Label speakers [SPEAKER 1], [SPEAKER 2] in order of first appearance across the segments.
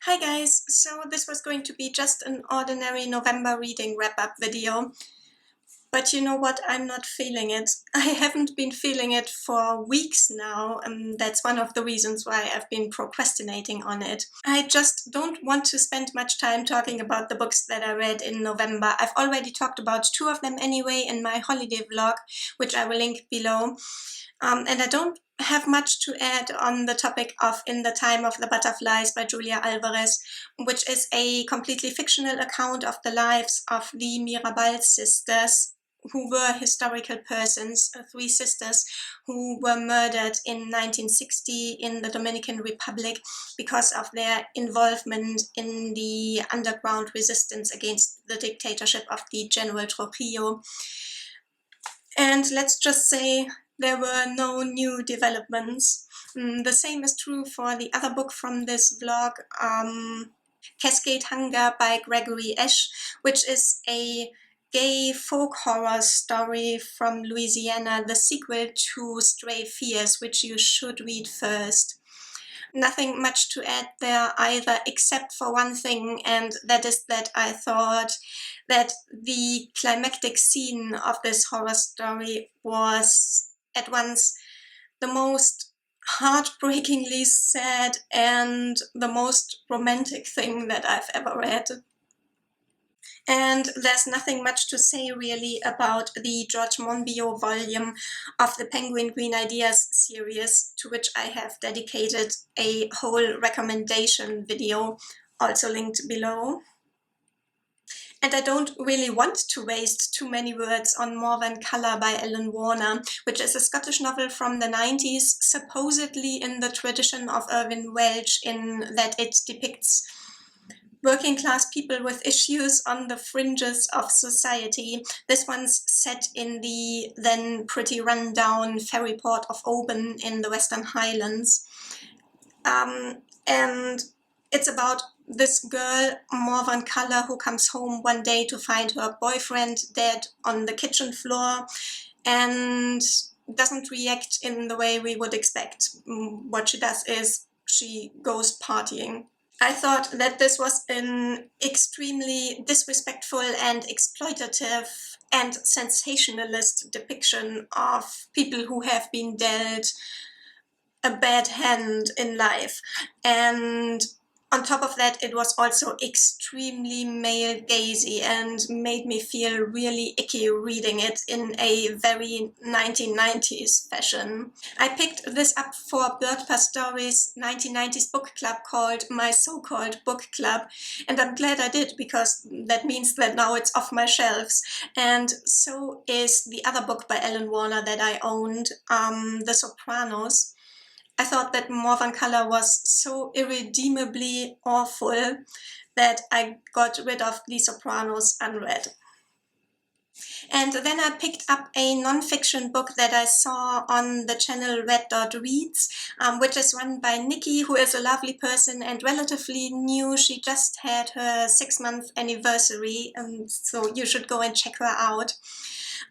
[SPEAKER 1] Hi guys, so this was going to be just an ordinary November reading wrap-up video, but you know what, I'm not feeling it. I haven't been feeling it for weeks now, and that's one of the reasons why I've been procrastinating on it. I just don't want to spend much time talking about the books that I read in November. I've already talked about two of them anyway in my holiday vlog, which I will link below. And I don't have much to add on the topic of In the Time of the Butterflies by Julia Alvarez, which is a completely fictional account of the lives of the Mirabal sisters, who were historical persons, three sisters who were murdered in 1960 in the Dominican Republic because of their involvement in the underground resistance against the dictatorship of the General Trujillo. And let's just say there were no new developments. The same is true for the other book from this vlog, Cascade Hunger by Gregory Esch, which is a gay folk horror story from Louisiana, the sequel to Stray Fears, which you should read first. Nothing much to add there either, except for one thing, and that is that I thought that the climactic scene of this horror story was at once the most heartbreakingly sad and the most romantic thing that I've ever read. And there's nothing much to say really about the George Monbiot volume of the Penguin Green Ideas series, to which I have dedicated a whole recommendation video, also linked below. And I don't really want to waste too many words on More Than Colour by Ellen Warner, which is a Scottish novel from the 90s, supposedly in the tradition of Irvine Welsh in that it depicts working class people with issues on the fringes of society. This one's set in the then pretty run-down ferry port of Oban in the Western Highlands. And it's about this girl, More Than Colour, who comes home one day to find her boyfriend dead on the kitchen floor and doesn't react in the way we would expect. What she does is she goes partying. I thought that this was an extremely disrespectful and exploitative and sensationalist depiction of people who have been dealt a bad hand in life. And on top of that, it was also extremely male-gazy and made me feel really icky reading it in a very 1990s fashion. I picked this up for Bird Pastore's 1990s book club called My So-Called Book Club, and I'm glad I did, because that means that now it's off my shelves. And so is the other book by Ellen Warner that I owned, The Sopranos. I thought that More Than Colour was so irredeemably awful that I got rid of The Sopranos unread. And then I picked up a non-fiction book that I saw on the channel Red Dot Reads, which is run by Nikki, who is a lovely person and relatively new. She just had her 6-month anniversary, so you should go and check her out.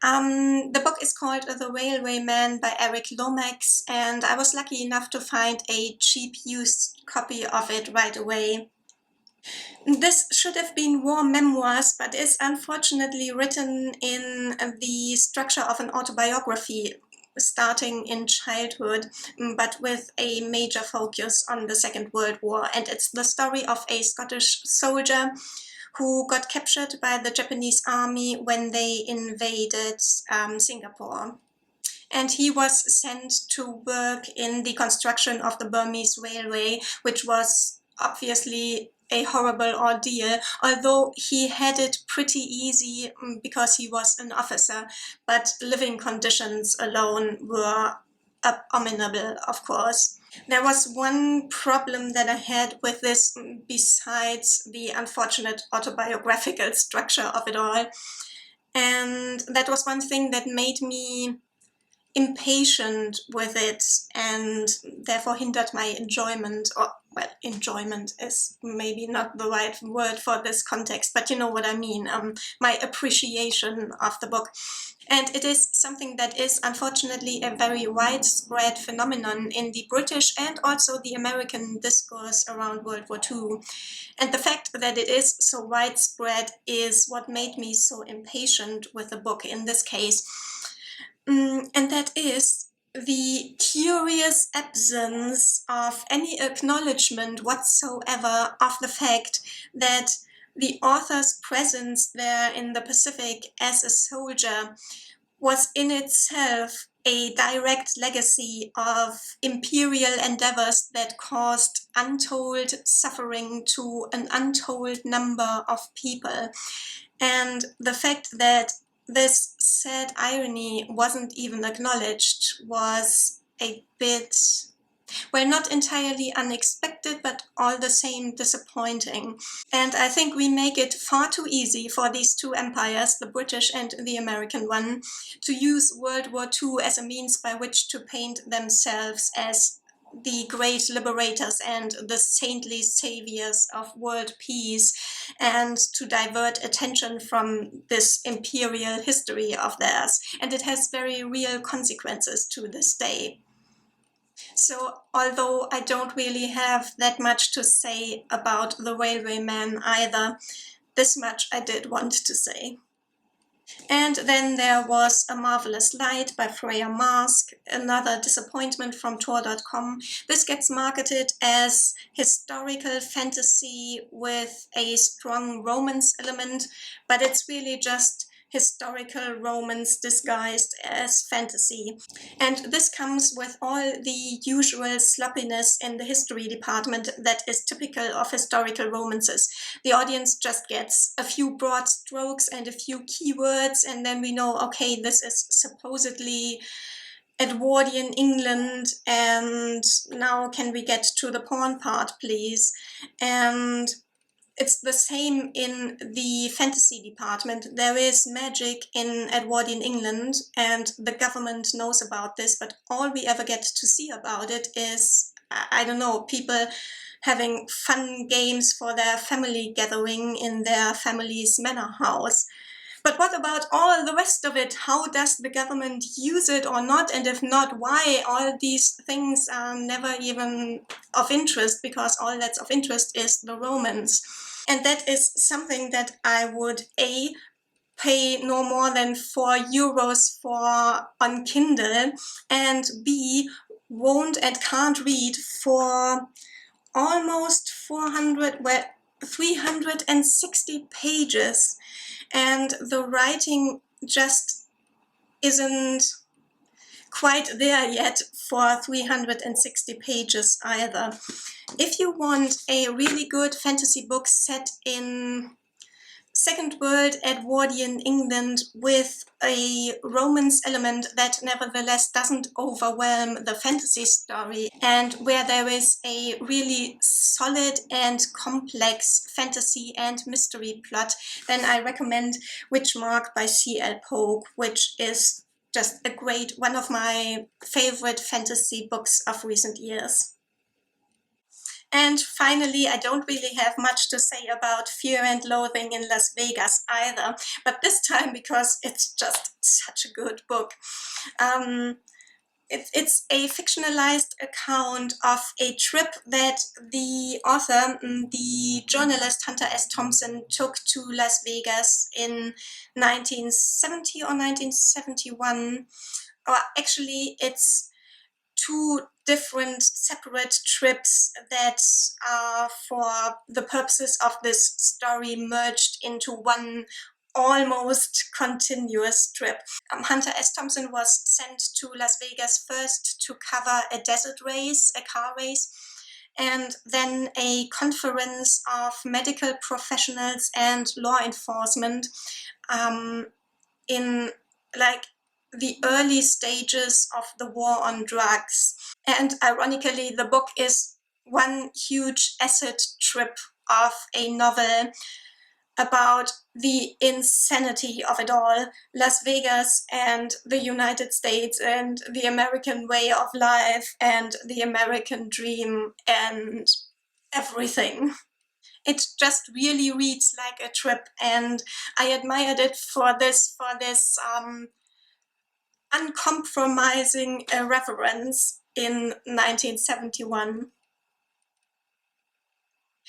[SPEAKER 1] The book is called The Railway Man by Eric Lomax, and I was lucky enough to find a cheap used copy of it right away. This should have been war memoirs, but is unfortunately written in the structure of an autobiography, starting in childhood, but with a major focus on the Second World War. And it's the story of a Scottish soldier who got captured by the Japanese army when they invaded Singapore. And he was sent to work in the construction of the Burmese railway, which was obviously a horrible ordeal, although he had it pretty easy because he was an officer, but living conditions alone were abominable, of course. There was one problem that I had with this, besides the unfortunate autobiographical structure of it all, and that was one thing that made me impatient with it and therefore hindered my enjoyment well, enjoyment is maybe not the right word for this context, but you know what I mean, my appreciation of the book. And it is something that is unfortunately a very widespread phenomenon in the British and also the American discourse around World War II. And the fact that it is so widespread is what made me so impatient with the book in this case. And that is the curious absence of any acknowledgement whatsoever of the fact that the author's presence there in the Pacific as a soldier was in itself a direct legacy of imperial endeavors that caused untold suffering to an untold number of people. And the fact that this sad irony wasn't even acknowledged was a bit, well, not entirely unexpected, but all the same disappointing. And I think we make it far too easy for these two empires, the British and the American one, to use World War II as a means by which to paint themselves as the great liberators and the saintly saviors of world peace, and to divert attention from this imperial history of theirs. And it has very real consequences to this day. So although I don't really have that much to say about The Railway Man either, this much I did want to say. And then there was A Marvelous Light by Freya Marske, another disappointment from Tor.com. This gets marketed as historical fantasy with a strong romance element, but it's really just historical romance disguised as fantasy. And this comes with all the usual sloppiness in the history department that is typical of historical romances. The audience just gets a few broad strokes and a few keywords, and then we know, okay, this is supposedly Edwardian England, and now can we get to the porn part, please? And it's the same in the fantasy department. There is magic in Edwardian England, and the government knows about this, but all we ever get to see about it is, I don't know, people having fun games for their family gathering in their family's manor house. But what about all the rest of it? How does the government use it or not? And if not, why? All these things are never even of interest, because all that's of interest is the romance. And that is something that I would A, pay no more than €4 for on Kindle, and B, won't and can't read for almost 400, well, 360 pages. And the writing just isn't quite there yet for 360 pages either. If you want a really good fantasy book set in Second World Edwardian England with a romance element that nevertheless doesn't overwhelm the fantasy story, and where there is a really solid and complex fantasy and mystery plot, then I recommend Witchmark by C.L. Polk, which is just a great, one of my favorite fantasy books of recent years. And finally, I don't really have much to say about Fear and Loathing in Las Vegas either, but this time because it's just such a good book. It's a fictionalized account of a trip that the author, the journalist Hunter S. Thompson, took to Las Vegas in 1970 or 1971. Or actually, it's two different separate trips that are, for the purposes of this story, merged into one almost continuous trip. Hunter S. Thompson was sent to Las Vegas first to cover a desert race, a car race, and then a conference of medical professionals and law enforcement in like the early stages of the war on drugs. And ironically, the book is one huge acid trip of a novel about the insanity of it all, Las Vegas and the United States and the American way of life and the American dream and everything. It just really reads like a trip, and I admired it for this uncompromising reverence in 1971.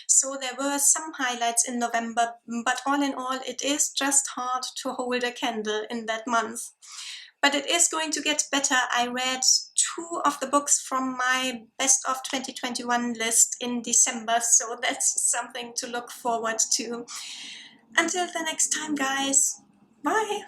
[SPEAKER 1] So there were some highlights in November, but all in all, it is just hard to hold a candle in that month. But it is going to get better. I read 2 of the books from my best of 2021 list in December, so that's something to look forward to. Until the next time, guys. Bye.